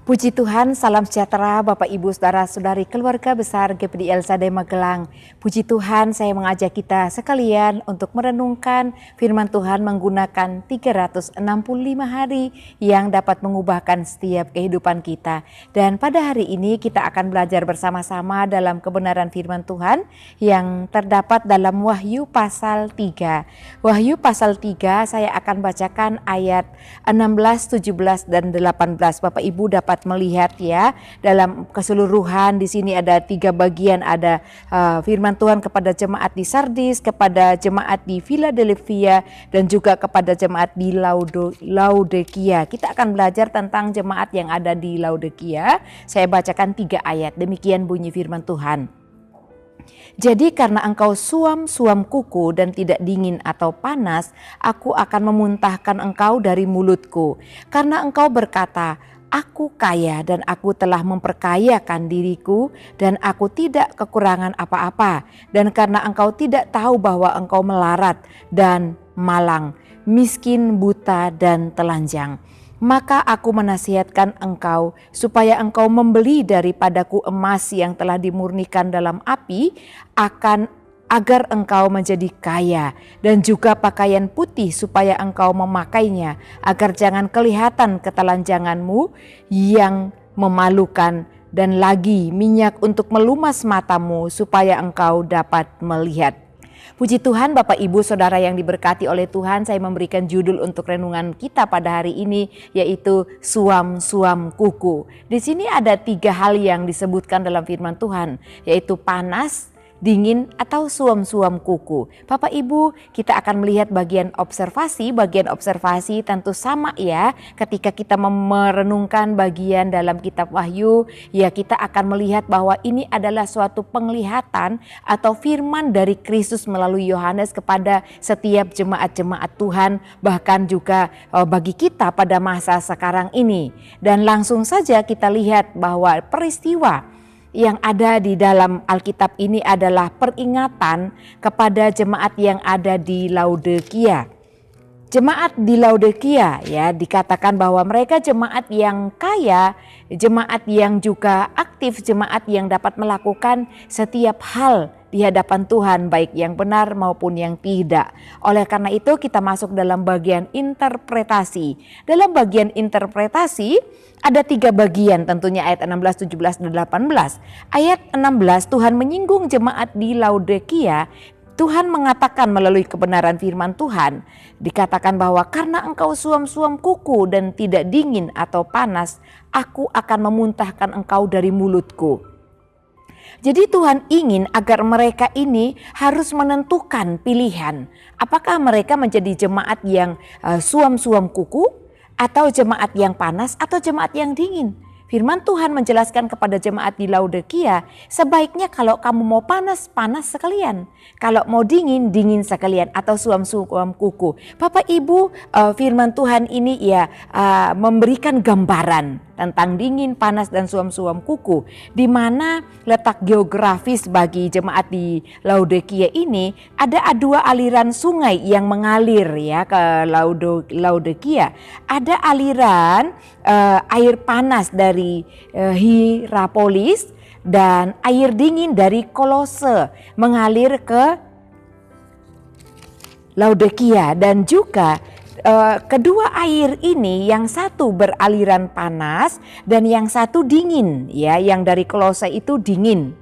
Puji Tuhan, salam sejahtera Bapak Ibu Saudara-saudari keluarga besar GPD Elsade Magelang. Puji Tuhan, saya mengajak kita sekalian untuk merenungkan firman Tuhan menggunakan 365 hari yang dapat mengubahkan setiap kehidupan kita. Dan pada hari ini kita akan belajar bersama-sama dalam kebenaran firman Tuhan yang terdapat dalam Wahyu pasal 3. Wahyu pasal 3 saya akan bacakan ayat 16, 17 dan 18. Bapak Ibu dapat melihat ya dalam keseluruhan di sini ada 3 bagian, ada firman Tuhan kepada jemaat di Sardis, kepada jemaat di Philadelphia dan juga kepada jemaat di Laodikia. Kita akan belajar tentang jemaat yang ada di Laodikia. Saya bacakan 3 ayat. Demikian bunyi firman Tuhan. Jadi karena engkau suam-suam kuku dan tidak dingin atau panas, aku akan memuntahkan engkau dari mulutku. Karena engkau berkata, aku kaya dan aku telah memperkayakan diriku dan aku tidak kekurangan apa-apa. Dan karena engkau tidak tahu bahwa engkau melarat dan malang, miskin, buta dan telanjang. Maka aku menasihatkan engkau supaya engkau membeli daripadaku emas yang telah dimurnikan dalam api agar engkau menjadi kaya, dan juga pakaian putih supaya engkau memakainya, agar jangan kelihatan ketelanjanganmu yang memalukan, dan lagi minyak untuk melumas matamu supaya engkau dapat melihat. Puji Tuhan, Bapak Ibu Saudara yang diberkati oleh Tuhan, saya memberikan judul untuk renungan kita pada hari ini yaitu suam-suam kuku. Di sini ada 3 hal yang disebutkan dalam firman Tuhan, yaitu panas, dingin atau suam-suam kuku. Bapak Ibu, kita akan melihat bagian observasi tentu sama ya. Ketika kita merenungkan bagian dalam kitab Wahyu, ya kita akan melihat bahwa ini adalah suatu penglihatan atau firman dari Kristus melalui Yohanes kepada setiap jemaat-jemaat Tuhan, bahkan juga bagi kita pada masa sekarang ini. Dan langsung saja kita lihat bahwa peristiwa yang ada di dalam Alkitab ini adalah peringatan kepada jemaat yang ada di Laodikia. Jemaat di Laodikia ya dikatakan bahwa mereka jemaat yang kaya, jemaat yang juga aktif, jemaat yang dapat melakukan setiap hal di hadapan Tuhan, baik yang benar maupun yang tidak. Oleh karena itu kita masuk dalam bagian interpretasi. Dalam bagian interpretasi ada 3 bagian tentunya, ayat 16, 17, dan 18. Ayat 16 Tuhan menyinggung jemaat di Laodikia. Tuhan mengatakan melalui kebenaran firman Tuhan, dikatakan bahwa karena engkau suam-suam kuku dan tidak dingin atau panas, aku akan memuntahkan engkau dari mulutku. Jadi Tuhan ingin agar mereka ini harus menentukan pilihan. Apakah mereka menjadi jemaat yang suam-suam kuku, atau jemaat yang panas, atau jemaat yang dingin. Firman Tuhan menjelaskan kepada jemaat di Laodikia, sebaiknya kalau kamu mau panas, panas sekalian. Kalau mau dingin, dingin sekalian, atau suam-suam kuku. Bapak Ibu, firman Tuhan ini ya memberikan gambaran tentang dingin, panas, dan suam-suam kuku. Di mana letak geografis bagi jemaat di Laodikia ini, ada 2 aliran sungai yang mengalir ya ke Laodikia. Ada aliran air panas dari Hierapolis dan air dingin dari Kolose mengalir ke Laodikia, dan juga kedua air ini yang satu beraliran panas dan yang satu dingin ya, yang dari Kolose itu dingin.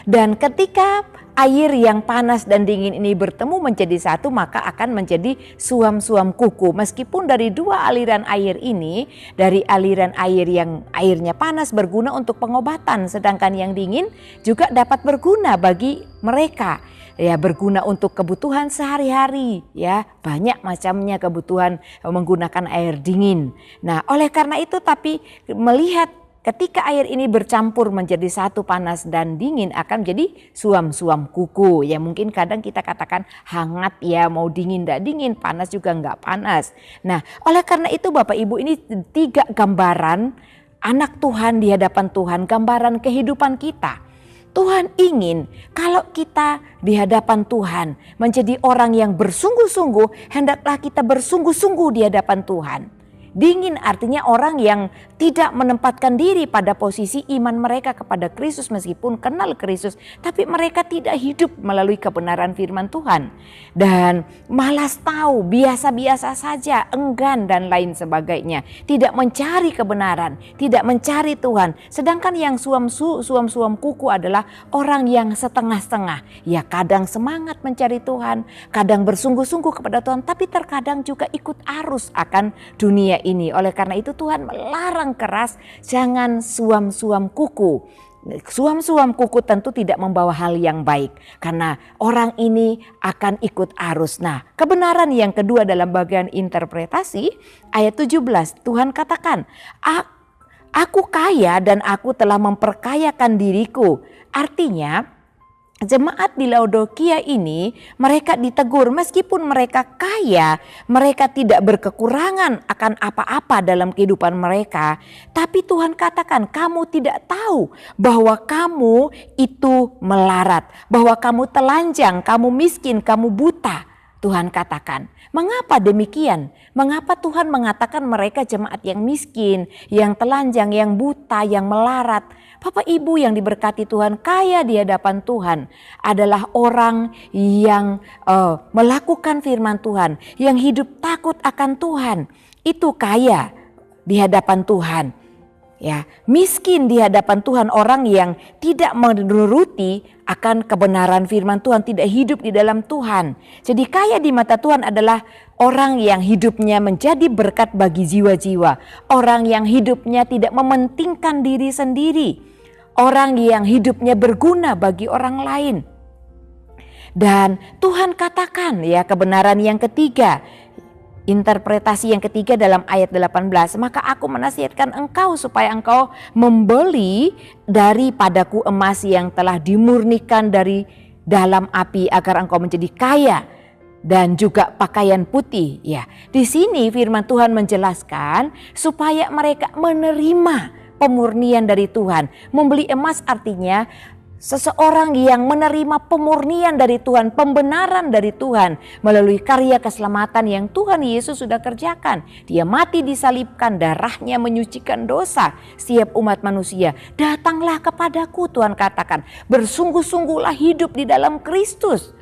Dan ketika air yang panas dan dingin ini bertemu menjadi satu, maka akan menjadi suam-suam kuku. Meskipun dari 2 aliran air ini, dari aliran air yang airnya panas berguna untuk pengobatan, sedangkan yang dingin juga dapat berguna bagi mereka. Ya, berguna untuk kebutuhan sehari-hari ya, banyak macamnya kebutuhan menggunakan air dingin. Nah, oleh karena itu tapi melihat ketika air ini bercampur menjadi satu, panas dan dingin, akan menjadi suam-suam kuku. Ya mungkin kadang kita katakan hangat ya, mau dingin tidak dingin, panas juga enggak panas. Nah, oleh karena itu Bapak Ibu, ini 3 gambaran anak Tuhan di hadapan Tuhan, gambaran kehidupan kita. Tuhan ingin kalau kita di hadapan Tuhan menjadi orang yang bersungguh-sungguh, hendaklah kita bersungguh-sungguh di hadapan Tuhan. dingin artinya orang yang tidak menempatkan diri pada posisi iman mereka kepada Kristus meskipun kenal Kristus, tapi mereka tidak hidup melalui kebenaran firman Tuhan. Dan malas tahu, biasa-biasa saja, enggan dan lain sebagainya. Tidak mencari kebenaran, tidak mencari Tuhan. Sedangkan yang suam kuku adalah orang yang setengah-setengah. Ya kadang semangat mencari Tuhan, kadang bersungguh-sungguh kepada Tuhan, tapi terkadang juga ikut arus akan dunia ini. Oleh karena itu Tuhan melarang keras, jangan suam-suam kuku. Suam-suam kuku tentu tidak membawa hal yang baik karena orang ini akan ikut arus. Nah, kebenaran yang kedua dalam bagian interpretasi ayat 17, Tuhan katakan, aku kaya dan aku telah memperkayakan diriku. Artinya jemaat di Laodikia ini mereka ditegur meskipun mereka kaya, mereka tidak berkekurangan akan apa-apa dalam kehidupan mereka. Tapi Tuhan katakan kamu tidak tahu bahwa kamu itu melarat, bahwa kamu telanjang, kamu miskin, kamu buta. Tuhan katakan, mengapa demikian? Mengapa Tuhan mengatakan mereka jemaat yang miskin, yang telanjang, yang buta, yang melarat? Bapak Ibu yang diberkati Tuhan, kaya di hadapan Tuhan adalah orang yang melakukan firman Tuhan, yang hidup takut akan Tuhan. Itu kaya di hadapan Tuhan. Ya, miskin di hadapan Tuhan orang yang tidak menuruti akan kebenaran firman Tuhan, tidak hidup di dalam Tuhan. Jadi kaya di mata Tuhan adalah orang yang hidupnya menjadi berkat bagi jiwa-jiwa. Orang yang hidupnya tidak mementingkan diri sendiri. Orang yang hidupnya berguna bagi orang lain. Dan Tuhan katakan ya kebenaran yang ketiga. Interpretasi yang ketiga dalam ayat 18, maka aku menasihatkan engkau supaya engkau membeli daripadaku emas yang telah dimurnikan dari dalam api agar engkau menjadi kaya dan juga pakaian putih. Ya, di sini firman Tuhan menjelaskan supaya mereka menerima pemurnian dari Tuhan. Membeli emas artinya seseorang yang menerima pemurnian dari Tuhan, pembenaran dari Tuhan melalui karya keselamatan yang Tuhan Yesus sudah kerjakan. Dia mati disalibkan, darahnya menyucikan dosa setiap umat manusia. Datanglah kepadaku, Tuhan katakan, bersungguh-sungguhlah hidup di dalam Kristus.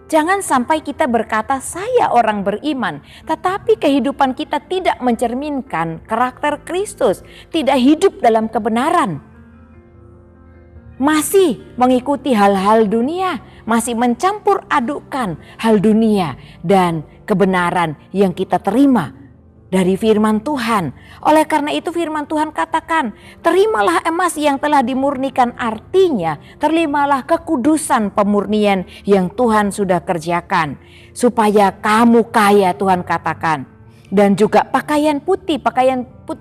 Jangan sampai kita berkata saya orang beriman, tetapi kehidupan kita tidak mencerminkan karakter Kristus, tidak hidup dalam kebenaran. Masih mengikuti hal-hal dunia, masih mencampur adukkan hal dunia dan kebenaran yang kita terima dari firman Tuhan. Oleh karena itu firman Tuhan katakan, terimalah emas yang telah dimurnikan, artinya terimalah kekudusan pemurnian yang Tuhan sudah kerjakan. Supaya kamu kaya, Tuhan katakan. Dan juga pakaian putih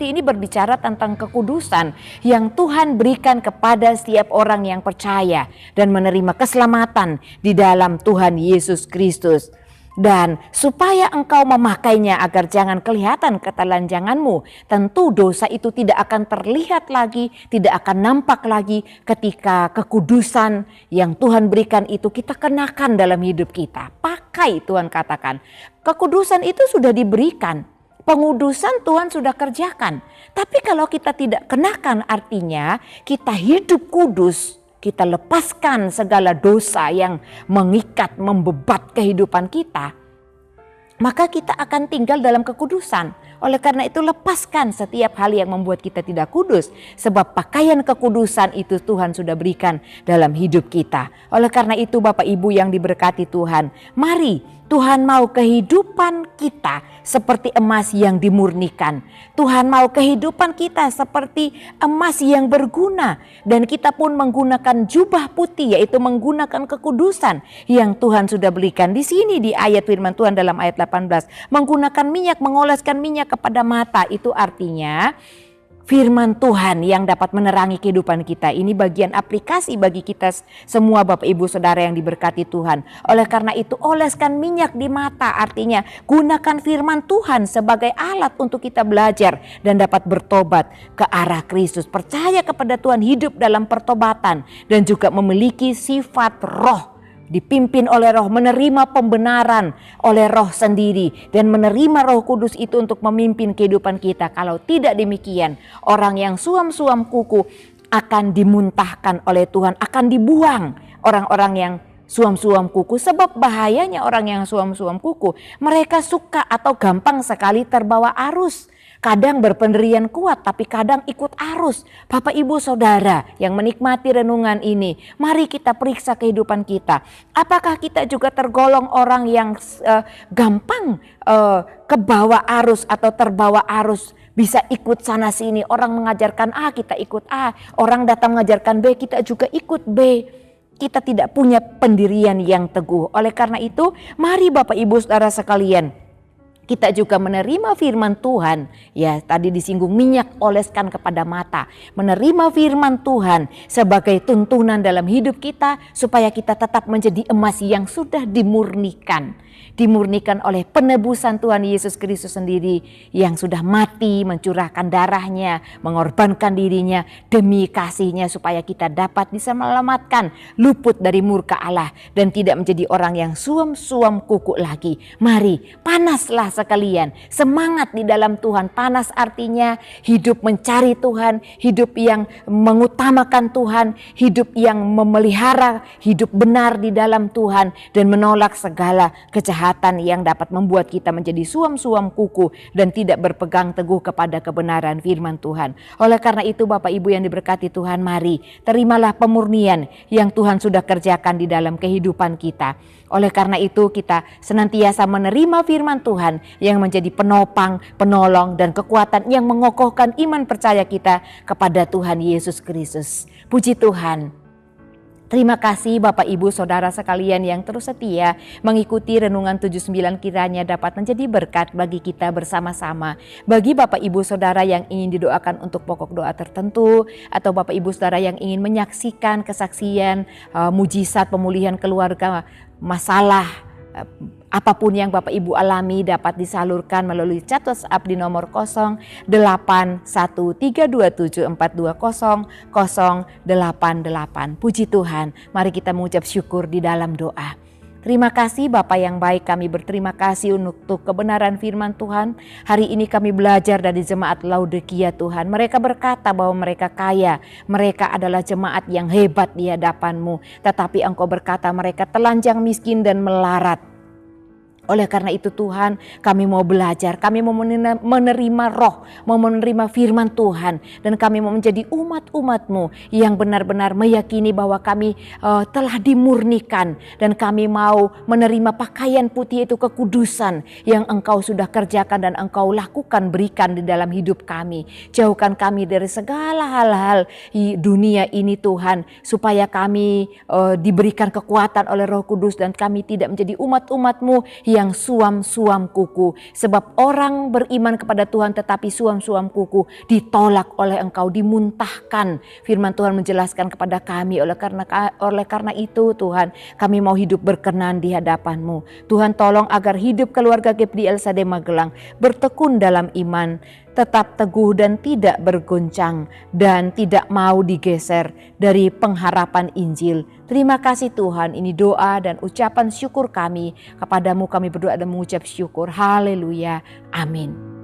ini berbicara tentang kekudusan yang Tuhan berikan kepada setiap orang yang percaya dan menerima keselamatan di dalam Tuhan Yesus Kristus. Dan supaya engkau memakainya agar jangan kelihatan ketelanjanganmu. Tentu dosa itu tidak akan terlihat lagi, tidak akan nampak lagi ketika kekudusan yang Tuhan berikan itu kita kenakan dalam hidup kita. Pakai, Tuhan katakan. Kekudusan itu sudah diberikan. Pengudusan Tuhan sudah kerjakan. Tapi kalau kita tidak kenakan, artinya kita hidup kudus. Kita lepaskan segala dosa yang mengikat, membebat kehidupan kita, maka kita akan tinggal dalam kekudusan. Oleh karena itu lepaskan setiap hal yang membuat kita tidak kudus, sebab pakaian kekudusan itu Tuhan sudah berikan dalam hidup kita. Oleh karena itu Bapak Ibu yang diberkati Tuhan, mari Tuhan mau kehidupan kita seperti emas yang dimurnikan. Tuhan mau kehidupan kita seperti emas yang berguna. Dan kita pun menggunakan jubah putih, yaitu menggunakan kekudusan yang Tuhan sudah berikan. Di sini di ayat firman Tuhan dalam ayat 18. Menggunakan minyak, mengoleskan minyak kepada mata. Itu artinya firman Tuhan yang dapat menerangi kehidupan kita. Ini bagian aplikasi bagi kita semua Bapak Ibu Saudara yang diberkati Tuhan. Oleh karena itu oleskan minyak di mata, artinya gunakan firman Tuhan sebagai alat untuk kita belajar dan dapat bertobat ke arah Kristus. Percaya kepada Tuhan, hidup dalam pertobatan dan juga memiliki sifat roh. dipimpin oleh Roh, menerima pembenaran oleh Roh sendiri, dan menerima Roh Kudus itu untuk memimpin kehidupan kita. Kalau tidak demikian, orang yang suam-suam kuku akan dimuntahkan oleh Tuhan, akan dibuang orang-orang yang suam-suam kuku. Sebab bahayanya orang yang suam-suam kuku, mereka suka atau gampang sekali terbawa arus. Kadang berpendirian kuat, tapi kadang ikut arus. Bapak, Ibu, Saudara yang menikmati renungan ini, mari kita periksa kehidupan kita. Apakah kita juga tergolong orang yang gampang kebawa arus atau terbawa arus? Bisa ikut sana sini, orang mengajarkan A, kita ikut A. Orang datang mengajarkan B, kita juga ikut B. Kita tidak punya pendirian yang teguh. Oleh karena itu, mari Bapak, Ibu, Saudara sekalian, kita juga menerima firman Tuhan. Ya, tadi disinggung minyak oleskan kepada mata. Menerima firman Tuhan sebagai tuntunan dalam hidup kita supaya kita tetap menjadi emas yang sudah dimurnikan. Dimurnikan oleh penebusan Tuhan Yesus Kristus sendiri yang sudah mati, mencurahkan darahnya, mengorbankan dirinya demi kasihnya supaya kita dapat bisa menyelamatkan, luput dari murka Allah dan tidak menjadi orang yang suam-suam kuku lagi. Mari panaslah sekalian, semangat di dalam Tuhan. Panas artinya hidup mencari Tuhan, hidup yang mengutamakan Tuhan, hidup yang memelihara hidup benar di dalam Tuhan dan menolak segala kejahatan yang dapat membuat kita menjadi suam-suam kuku dan tidak berpegang teguh kepada kebenaran firman Tuhan. Oleh karena itu Bapak Ibu yang diberkati Tuhan, mari terimalah pemurnian yang Tuhan sudah kerjakan di dalam kehidupan kita. Oleh karena itu kita senantiasa menerima firman Tuhan yang menjadi penopang, penolong dan kekuatan yang mengokohkan iman percaya kita kepada Tuhan Yesus Kristus. Puji Tuhan. Terima kasih Bapak Ibu Saudara sekalian yang terus setia mengikuti Renungan 79, kiranya dapat menjadi berkat bagi kita bersama-sama. Bagi Bapak Ibu Saudara yang ingin didoakan untuk pokok doa tertentu, atau Bapak Ibu Saudara yang ingin menyaksikan kesaksian, mujizat pemulihan keluarga, masalah apapun yang Bapak Ibu alami dapat disalurkan melalui chat WhatsApp di nomor 081327420088. Puji Tuhan, mari kita mengucap syukur di dalam doa. Terima kasih Bapa yang baik, kami berterima kasih untuk kebenaran firman Tuhan. Hari ini kami belajar dari jemaat Laodikia Tuhan. Mereka berkata bahwa mereka kaya, mereka adalah jemaat yang hebat di hadapan-Mu. Tetapi Engkau berkata mereka telanjang, miskin dan melarat. Oleh karena itu Tuhan, kami mau belajar, kami mau menerima roh, mau menerima firman Tuhan. Dan kami mau menjadi umat-umat-Mu yang benar-benar meyakini bahwa kami telah dimurnikan. Dan kami mau menerima pakaian putih itu kekudusan yang Engkau sudah kerjakan dan Engkau lakukan, berikan di dalam hidup kami. Jauhkan kami dari segala hal-hal di dunia ini Tuhan, supaya kami diberikan kekuatan oleh Roh Kudus dan kami tidak menjadi umat-umat-Mu yang suam-suam kuku. Sebab orang beriman kepada Tuhan tetapi suam-suam kuku ditolak oleh Engkau, dimuntahkan. Firman Tuhan menjelaskan kepada kami, oleh karena itu Tuhan, kami mau hidup berkenan di hadapan-Mu. Tuhan, tolong agar hidup keluarga GPD El Shaddai Magelang bertekun dalam iman, tetap teguh dan tidak bergoncang dan tidak mau digeser dari pengharapan Injil. Terima kasih Tuhan, ini doa dan ucapan syukur kami. Kepadamu kami berdoa dan mengucap syukur. Haleluya. Amin.